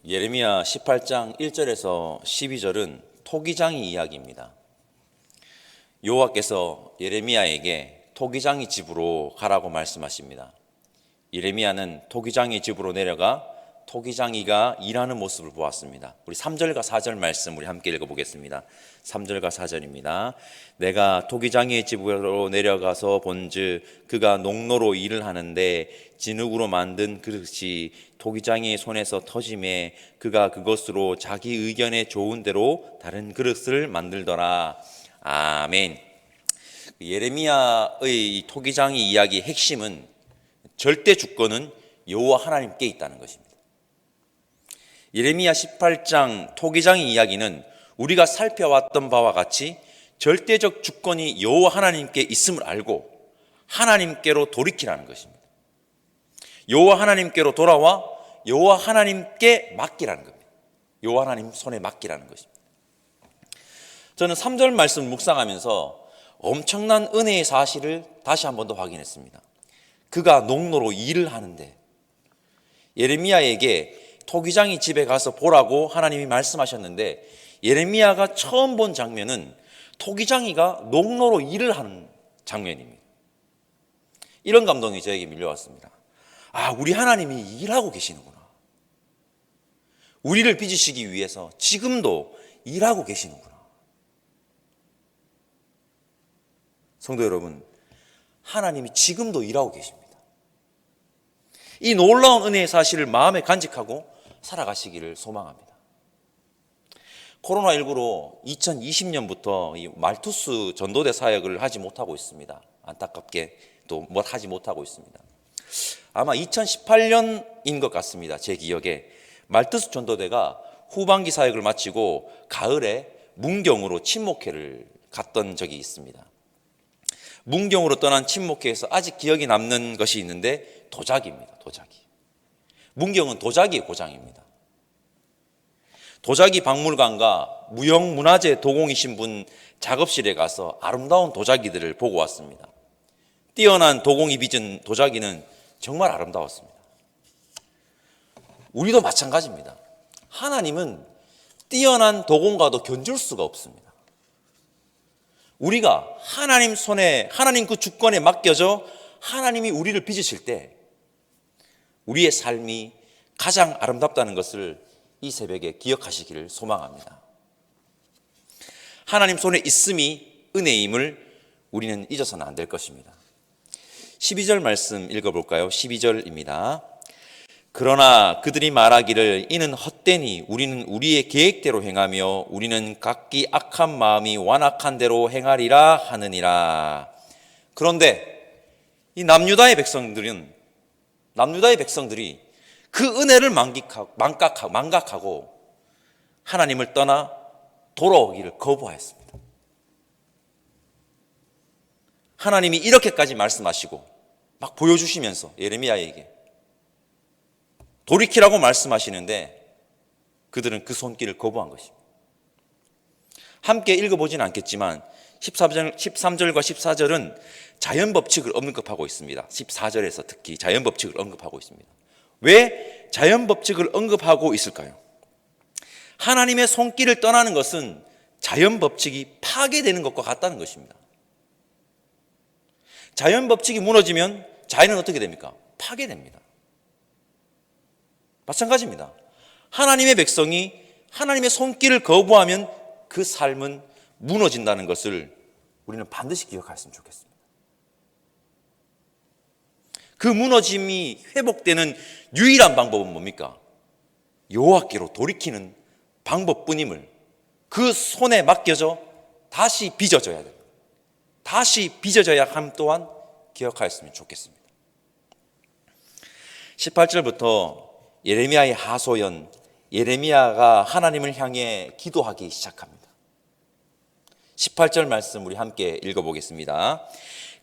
예레미야 18장 1절에서 12절은 토기장이 이야기입니다. 여호와께서 예레미야에게 토기장이 집으로 가라고 말씀하십니다. 예레미야는 토기장이 집으로 내려가 토기장이가 일하는 모습을 보았습니다. 우리 3절과 4절 말씀 우리 함께 읽어보겠습니다. 3절과 4절입니다. 내가 토기장이의 집으로 내려가서 본즉 그가 농로로 일을 하는데 진흙으로 만든 그릇이 토기장이의 손에서 터짐에 그가 그것으로 자기 의견에 좋은 대로 다른 그릇을 만들더라. 아멘. 예레미야의 토기장이 이야기의 핵심은 절대 주권은 여호와 하나님께 있다는 것입니다. 예레미야 18장 토기장의 이야기는 우리가 살펴왔던 바와 같이 절대적 주권이 여호와 하나님께 있음을 알고 하나님께로 돌이키라는 것입니다. 여호와 하나님께로 돌아와 여호와 하나님께 맡기라는 겁니다. 여호와 하나님 손에 맡기라는 것입니다. 저는 3절 말씀 묵상하면서 엄청난 은혜의 사실을 다시 한 번 더 확인했습니다. 그가 농로로 일을 하는데 예레미야에게 토기장이 집에 가서 보라고 하나님이 말씀하셨는데 예레미야가 처음 본 장면은 토기장이가 농로로 일을 하는 장면입니다. 이런 감동이 저에게 밀려왔습니다. 아, 우리 하나님이 일하고 계시는구나. 우리를 빚으시기 위해서 지금도 일하고 계시는구나. 성도 여러분, 하나님이 지금도 일하고 계십니다. 이 놀라운 은혜의 사실을 마음에 간직하고 살아가시기를 소망합니다. 코로나19로 2020년부터 이 말투스 전도대 사역을 하지 못하고 있습니다. 안타깝게 또 하지 못하고 있습니다. 아마 2018년인 것 같습니다. 제 기억에 말투스 전도대가 후반기 사역을 마치고 가을에 문경으로 친목회를 갔던 적이 있습니다. 문경으로 떠난 친목회에서 아직 기억이 남는 것이 있는데 도자기입니다. 도자기. 문경은 도자기의 고장입니다. 도자기 박물관과 무형문화재 도공이신 분 작업실에 가서 아름다운 도자기들을 보고 왔습니다. 뛰어난 도공이 빚은 도자기는 정말 아름다웠습니다. 우리도 마찬가지입니다. 하나님은 뛰어난 도공과도 견줄 수가 없습니다. 우리가 하나님 손에, 하나님 그 주권에 맡겨져 하나님이 우리를 빚으실 때 우리의 삶이 가장 아름답다는 것을 이 새벽에 기억하시기를 소망합니다. 하나님 손에 있음이 은혜임을 우리는 잊어서는 안 될 것입니다. 12절 말씀 읽어볼까요? 12절입니다. 그러나 그들이 말하기를 이는 헛되니 우리는 우리의 계획대로 행하며 우리는 각기 악한 마음이 완악한 대로 행하리라 하느니라. 그런데 이 남유다의 백성들이 그 은혜를 망각하고 하나님을 떠나 돌아오기를 거부하였습니다. 하나님이 이렇게까지 말씀하시고 막 보여주시면서 예레미야에게 돌이키라고 말씀하시는데 그들은 그 손길을 거부한 것입니다. 함께 읽어보지는 않겠지만 13절과 14절은 자연법칙을 언급하고 있습니다. 14절에서 특히 자연법칙을 언급하고 있습니다. 왜 자연법칙을 언급하고 있을까요? 하나님의 손길을 떠나는 것은 자연법칙이 파괴되는 것과 같다는 것입니다. 자연법칙이 무너지면 자연은 어떻게 됩니까? 파괴됩니다. 마찬가지입니다. 하나님의 백성이 하나님의 손길을 거부하면 그 삶은 무너진다는 것을 우리는 반드시 기억했으면 좋겠습니다. 그 무너짐이 회복되는 유일한 방법은 뭡니까? 여호와께로 돌이키는 방법뿐임을 그 손에 맡겨져 다시 빚어져야 됩니다. 다시 빚어져야 함 또한 기억하였으면 좋겠습니다. 18절부터 예레미야의 하소연, 예레미야가 하나님을 향해 기도하기 시작합니다. 18절 말씀 우리 함께 읽어보겠습니다.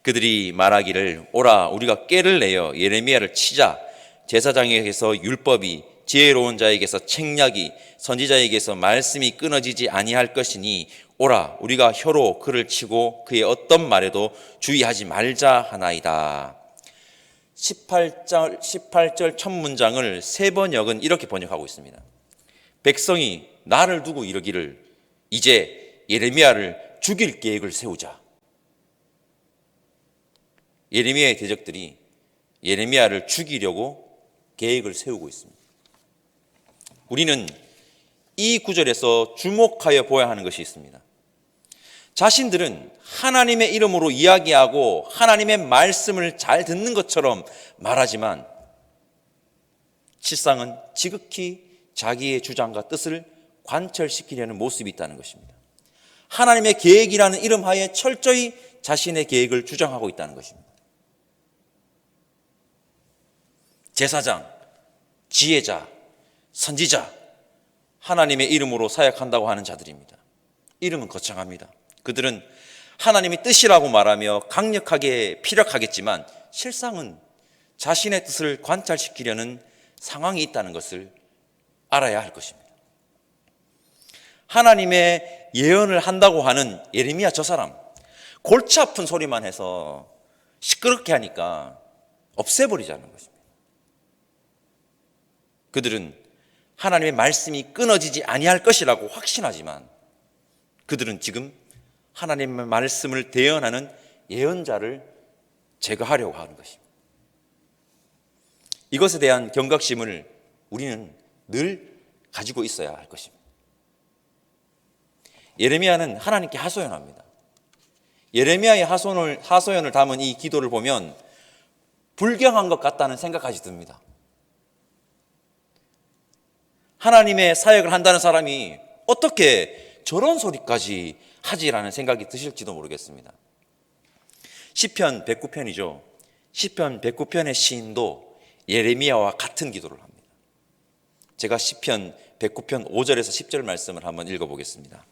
그들이 말하기를 오라 우리가 꾀를 내어 예레미야를 치자. 제사장에게서 율법이, 지혜로운 자에게서 책략이, 선지자에게서 말씀이 끊어지지 아니할 것이니 오라 우리가 혀로 그를 치고 그의 어떤 말에도 주의하지 말자 하나이다. 18절 첫 문장을 세 번역은 이렇게 번역하고 있습니다. 백성이 나를 두고 이러기를 이제 예레미야를 죽일 계획을 세우자. 예레미야의 대적들이 예레미야를 죽이려고 계획을 세우고 있습니다. 우리는 이 구절에서 주목하여 보아야 하는 것이 있습니다. 자신들은 하나님의 이름으로 이야기하고 하나님의 말씀을 잘 듣는 것처럼 말하지만 실상은 지극히 자기의 주장과 뜻을 관철시키려는 모습이 있다는 것입니다. 하나님의 계획이라는 이름 하에 철저히 자신의 계획을 주장하고 있다는 것입니다. 제사장, 지혜자, 선지자, 하나님의 이름으로 사역한다고 하는 자들입니다. 이름은 거창합니다. 그들은 하나님의 뜻이라고 말하며 강력하게 피력하겠지만 실상은 자신의 뜻을 관찰시키려는 상황이 있다는 것을 알아야 할 것입니다. 하나님의 예언을 한다고 하는 예레미야 저 사람, 골치 아픈 소리만 해서 시끄럽게 하니까 없애버리자는 것입니다. 그들은 하나님의 말씀이 끊어지지 아니할 것이라고 확신하지만 그들은 지금 하나님의 말씀을 대언하는 예언자를 제거하려고 하는 것입니다. 이것에 대한 경각심을 우리는 늘 가지고 있어야 할 것입니다. 예레미야는 하나님께 하소연합니다. 예레미야의 하소연을 담은 이 기도를 보면 불경한 것 같다는 생각까지 듭니다. 하나님의 사역을 한다는 사람이 어떻게 저런 소리까지 하지라는 생각이 드실지도 모르겠습니다. 시편 109편이죠. 시편 109편의 시인도 예레미야와 같은 기도를 합니다. 제가 시편 109편 5절에서 10절 말씀을 한번 읽어보겠습니다.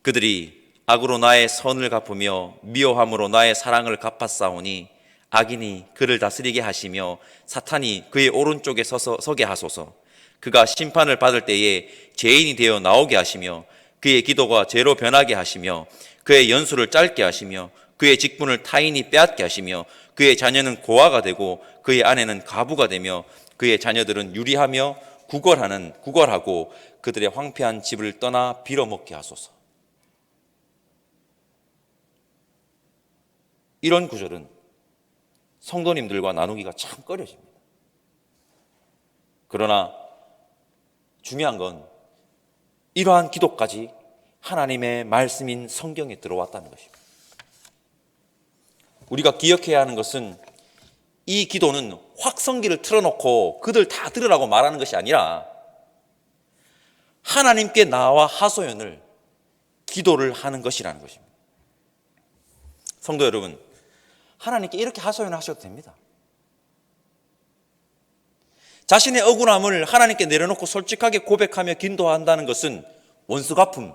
그들이 악으로 나의 선을 갚으며 미워함으로 나의 사랑을 갚았사오니 악인이 그를 다스리게 하시며 사탄이 그의 오른쪽에 서게 하소서. 그가 심판을 받을 때에 죄인이 되어 나오게 하시며 그의 기도가 죄로 변하게 하시며 그의 연수를 짧게 하시며 그의 직분을 타인이 빼앗게 하시며 그의 자녀는 고아가 되고 그의 아내는 가부가 되며 그의 자녀들은 유리하며 구걸하고 그들의 황폐한 집을 떠나 빌어먹게 하소서. 이런 구절은 성도님들과 나누기가 참 꺼려집니다. 그러나 중요한 건 이러한 기도까지 하나님의 말씀인 성경에 들어왔다는 것입니다. 우리가 기억해야 하는 것은 이 기도는 확성기를 틀어놓고 그들 다 들으라고 말하는 것이 아니라 하나님께 나와 하소연을 기도를 하는 것이라는 것입니다. 성도 여러분, 하나님께 이렇게 하소연하셔도 됩니다. 자신의 억울함을 하나님께 내려놓고 솔직하게 고백하며 기도한다는 것은 원수 갚음,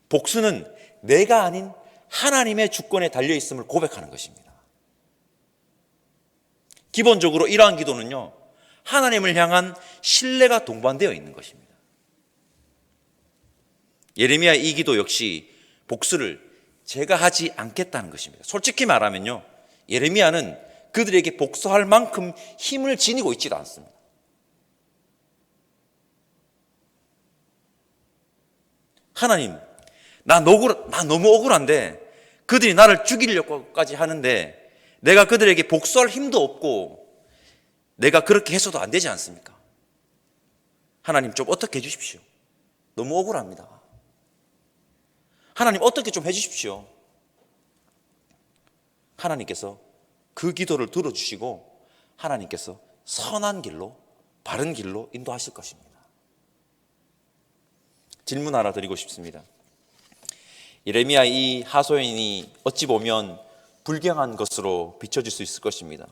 복수는 내가 아닌 하나님의 주권에 달려있음을 고백하는 것입니다. 기본적으로 이러한 기도는요, 하나님을 향한 신뢰가 동반되어 있는 것입니다. 예레미야 이 기도 역시 복수를 제가 하지 않겠다는 것입니다. 솔직히 말하면요, 예레미야는 그들에게 복수할 만큼 힘을 지니고 있지도 않습니다. 하나님, 나 너무 억울한데 그들이 나를 죽이려고까지 하는데 내가 그들에게 복수할 힘도 없고 내가 그렇게 해서도 안 되지 않습니까? 하나님 좀 어떻게 해주십시오. 너무 억울합니다. 하나님 어떻게 좀 해주십시오. 하나님께서 그 기도를 들어주시고 하나님께서 선한 길로, 바른 길로 인도하실 것입니다. 질문 하나 드리고 싶습니다. 예레미야 이 하소연이 어찌 보면 불경한 것으로 비춰질 수 있을 것입니다.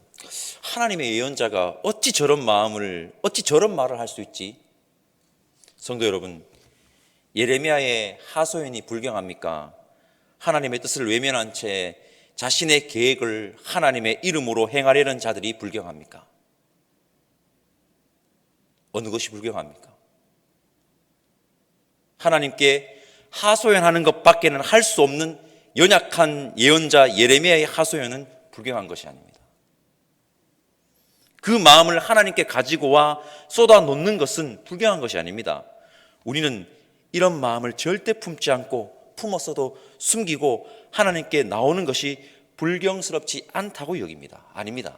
하나님의 예언자가 어찌 저런 말을 할 수 있지? 성도 여러분, 예레미야의 하소연이 불경합니까? 하나님의 뜻을 외면한 채 자신의 계획을 하나님의 이름으로 행하려는 자들이 불경합니까? 어느 것이 불경합니까? 하나님께 하소연하는 것밖에는 할 수 없는 연약한 예언자 예레미야의 하소연은 불경한 것이 아닙니다. 그 마음을 하나님께 가지고 와 쏟아 놓는 것은 불경한 것이 아닙니다. 우리는 이런 마음을 절대 품지 않고 품었어도 숨기고 하나님께 나오는 것이 불경스럽지 않다고 여깁니다. 아닙니다.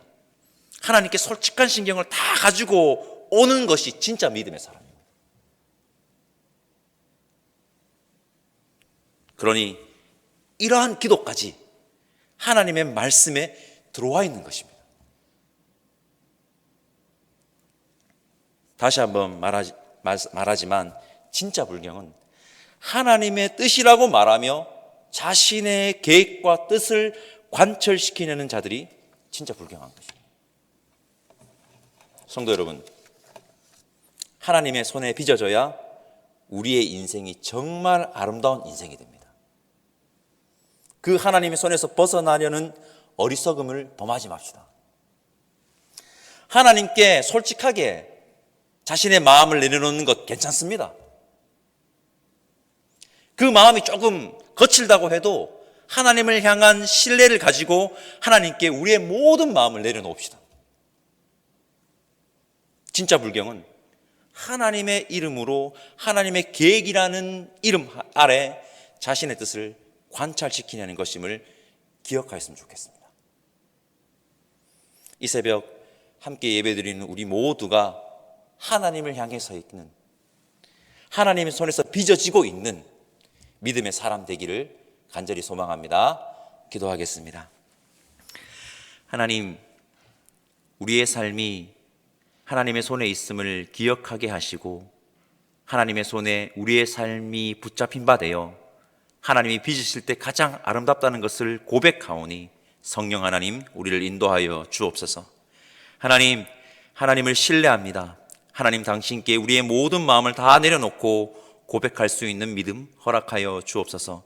하나님께 솔직한 신경을 다 가지고 오는 것이 진짜 믿음의 사람입니다. 그러니 이러한 기도까지 하나님의 말씀에 들어와 있는 것입니다. 다시 한번 말하지만 진짜 불경은 하나님의 뜻이라고 말하며 자신의 계획과 뜻을 관철시키려는 자들이 진짜 불경한 것입니다. 성도 여러분, 하나님의 손에 빚어져야 우리의 인생이 정말 아름다운 인생이 됩니다. 그 하나님의 손에서 벗어나려는 어리석음을 범하지 맙시다. 하나님께 솔직하게 자신의 마음을 내려놓는 것 괜찮습니다. 그 마음이 조금 거칠다고 해도 하나님을 향한 신뢰를 가지고 하나님께 우리의 모든 마음을 내려놓읍시다. 진짜 불경은 하나님의 이름으로 하나님의 계획이라는 이름 아래 자신의 뜻을 관찰시키려는 것임을 기억하였으면 좋겠습니다. 이 새벽 함께 예배드리는 우리 모두가 하나님을 향해 서 있는, 하나님의 손에서 빚어지고 있는 믿음의 사람 되기를 간절히 소망합니다. 기도하겠습니다. 하나님, 우리의 삶이 하나님의 손에 있음을 기억하게 하시고 하나님의 손에 우리의 삶이 붙잡힌 바 되어 하나님이 빚으실 때 가장 아름답다는 것을 고백하오니 성령 하나님, 우리를 인도하여 주옵소서. 하나님, 하나님을 신뢰합니다. 하나님, 당신께 우리의 모든 마음을 다 내려놓고 고백할 수 있는 믿음 허락하여 주옵소서.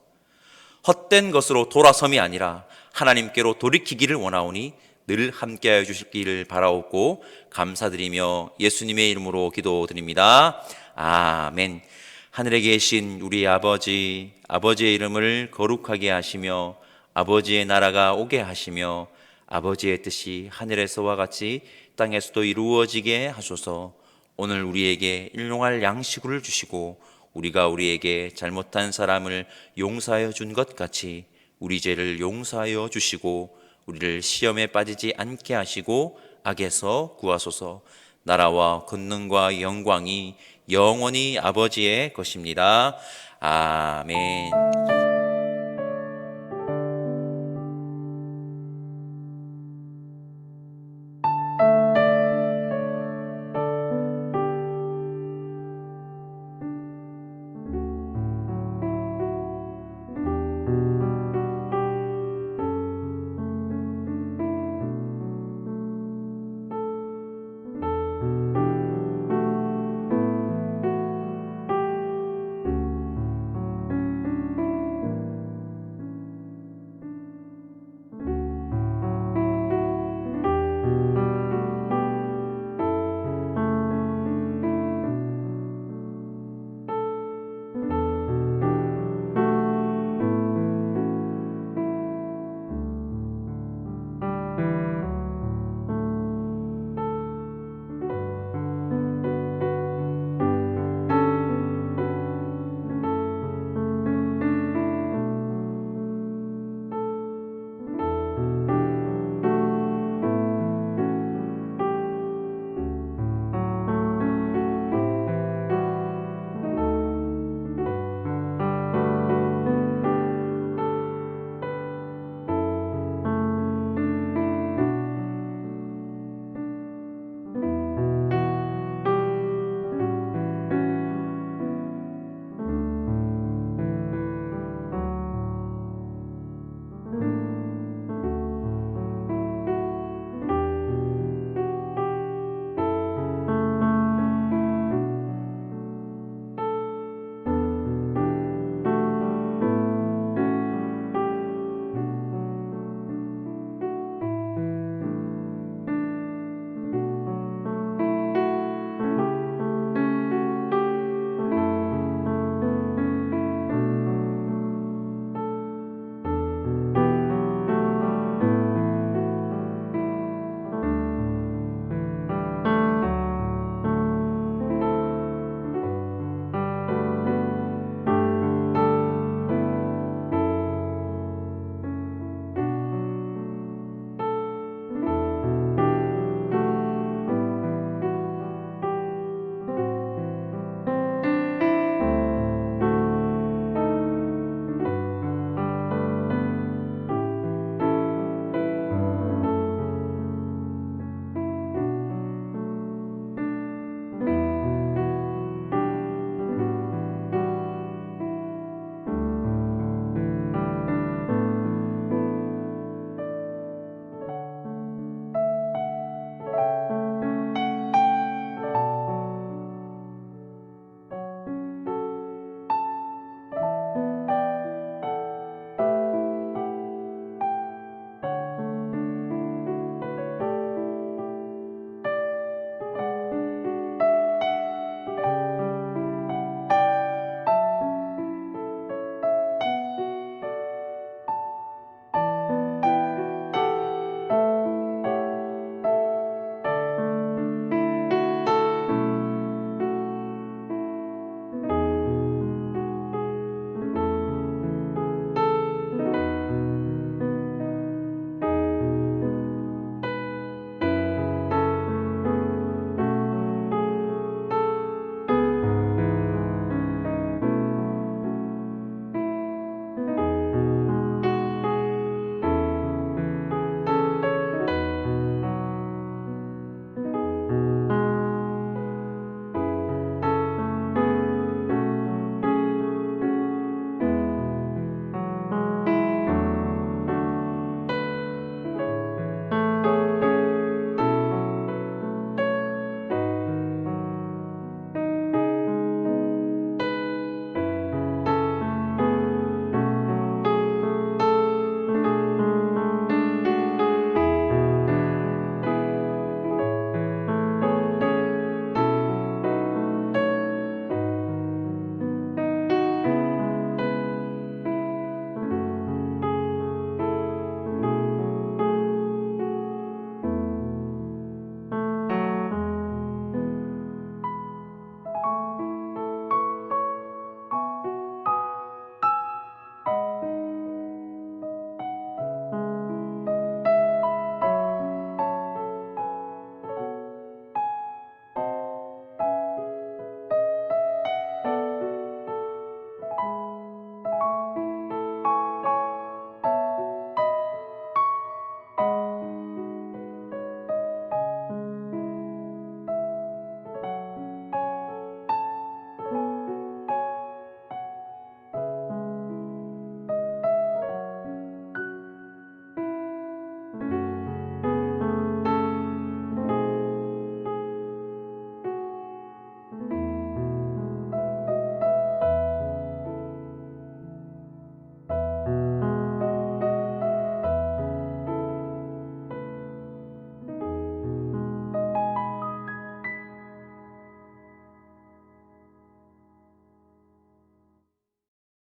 헛된 것으로 돌아섬이 아니라 하나님께로 돌이키기를 원하오니 늘 함께하여 주시기를 바라옵고 감사드리며 예수님의 이름으로 기도드립니다. 아멘. 하늘에 계신 우리 아버지, 아버지의 이름을 거룩하게 하시며 아버지의 나라가 오게 하시며 아버지의 뜻이 하늘에서와 같이 땅에서도 이루어지게 하소서. 오늘 우리에게 일용할 양식을 주시고 우리가 우리에게 잘못한 사람을 용서하여 준 것 같이 우리 죄를 용서하여 주시고 우리를 시험에 빠지지 않게 하시고 악에서 구하소서. 나라와 권능과 영광이 영원히 아버지의 것입니다. 아멘.